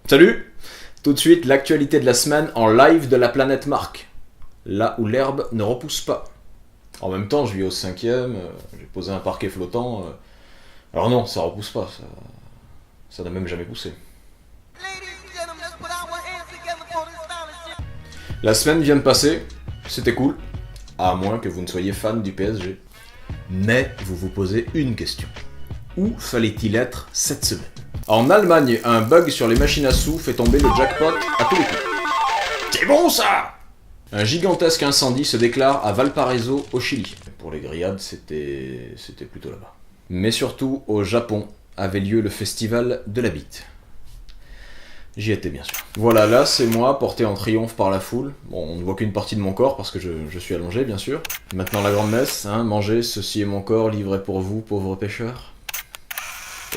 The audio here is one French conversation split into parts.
Salut! Tout de suite, l'actualité de la semaine en live de la planète Marc. Là où l'herbe ne repousse pas. En même temps, je vis au 5e, j'ai posé un parquet flottant. Alors non, ça repousse pas, ça n'a même jamais poussé. La semaine vient de passer, c'était cool, à moins que vous ne soyez fan du PSG. Mais vous vous posez une question. Où fallait-il être cette semaine? En Allemagne, un bug sur les machines à sous fait tomber le jackpot à tous les coups. C'est bon ça! Un gigantesque incendie se déclare à Valparaiso, au Chili. Pour les grillades, c'était plutôt là-bas. Mais surtout, au Japon, avait lieu le festival de la bite. J'y étais bien sûr. Voilà, là c'est moi, porté en triomphe par la foule. Bon, on ne voit qu'une partie de mon corps parce que je suis allongé, bien sûr. Maintenant la grande messe, hein, mangez, ceci est mon corps livré pour vous, pauvres pécheurs.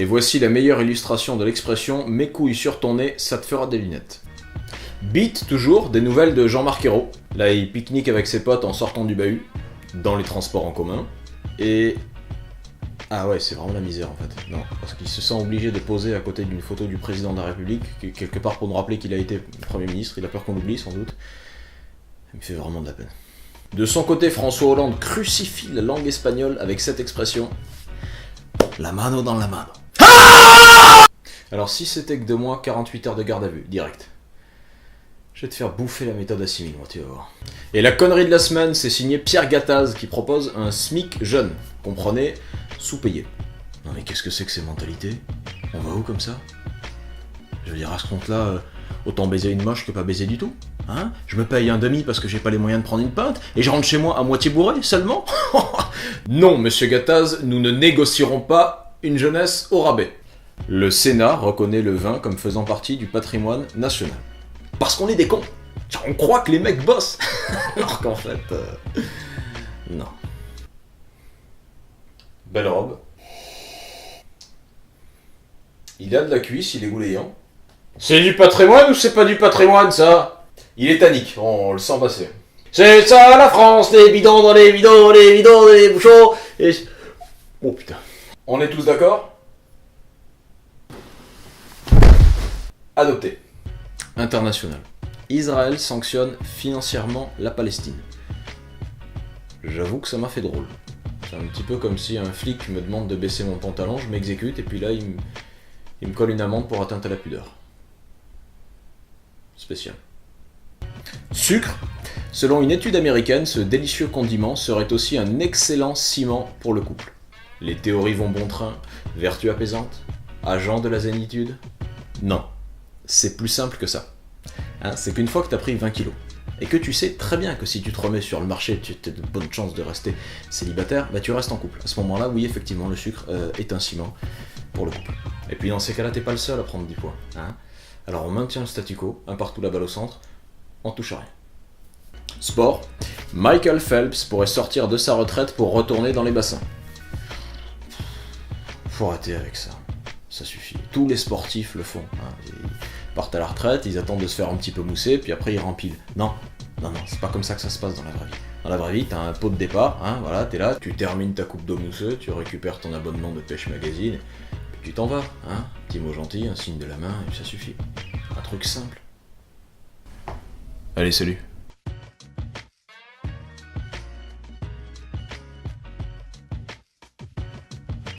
Et voici la meilleure illustration de l'expression « mes couilles sur ton nez, ça te fera des lunettes ». Beat toujours, des nouvelles de Jean-Marc Ayrault. Là, il pique-nique avec ses potes en sortant du bahut, dans les transports en commun. Et... ah ouais, c'est vraiment la misère en fait. Non, parce qu'il se sent obligé de poser à côté d'une photo du président de la République, quelque part pour nous rappeler qu'il a été Premier ministre, il a peur qu'on l'oublie sans doute. Ça me fait vraiment de la peine. De son côté, François Hollande crucifie la langue espagnole avec cette expression « la mano dans la mano ». Alors si c'était que de moi, 48 heures de garde à vue, direct. Je vais te faire bouffer la méthode assimile, moi, tu vas voir. Et la connerie de la semaine, c'est signé Pierre Gattaz qui propose un SMIC jeune. Comprenez, sous-payé. Non mais qu'est-ce que c'est que ces mentalités? On va où comme ça? Je veux dire, à ce compte-là, autant baiser une moche que pas baiser du tout. Hein? Je me paye un demi parce que j'ai pas les moyens de prendre une pinte, et je rentre chez moi à moitié bourré, seulement? Non, monsieur Gattaz, nous ne négocierons pas une jeunesse au rabais. Le Sénat reconnaît le vin comme faisant partie du patrimoine national. Parce qu'on est des cons. On croit que les mecs bossent. Alors qu'en fait... non. Belle robe. Il a de la cuisse, il est gouléant. C'est du patrimoine ou c'est pas du patrimoine, ça? Il est tannique, on le sent passer. C'est ça la France, les bidons dans les bidons, les bidons dans les bouchons, et... oh putain. On est tous d'accord? Adopté. International. Israël sanctionne financièrement la Palestine. J'avoue que ça m'a fait drôle. C'est un petit peu comme si un flic me demande de baisser mon pantalon, je m'exécute, et puis là, il me colle une amende pour atteinte à la pudeur. Spécial. Sucre. Selon une étude américaine, ce délicieux condiment serait aussi un excellent ciment pour le couple. Les théories vont bon train, vertu apaisante, agent de la zénitude. Non, c'est plus simple que ça. Hein, c'est qu'une fois que tu as pris 20 kilos, et que tu sais très bien que si tu te remets sur le marché, tu as de bonnes chances de rester célibataire, bah tu restes en couple. À ce moment-là, oui, effectivement, le sucre est un ciment pour le couple. Et puis dans ces cas-là, t'es pas le seul à prendre 10 poids. Hein. Alors on maintient le statu quo, un partout la balle au centre, on touche à rien. Sport. Michael Phelps pourrait sortir de sa retraite pour retourner dans les bassins. Faut arrêter avec ça. Ça suffit. Tous les sportifs le font. Hein. Ils partent à la retraite, ils attendent de se faire un petit peu mousser, puis après ils rempilent. Non, c'est pas comme ça que ça se passe dans la vraie vie. Dans la vraie vie, t'as un pot de départ, hein, voilà, t'es là, tu termines ta coupe d'eau mousseuse, tu récupères ton abonnement de Pêche Magazine, puis tu t'en vas, hein. Petit mot gentil, un signe de la main, et ça suffit. Un truc simple. Allez, salut.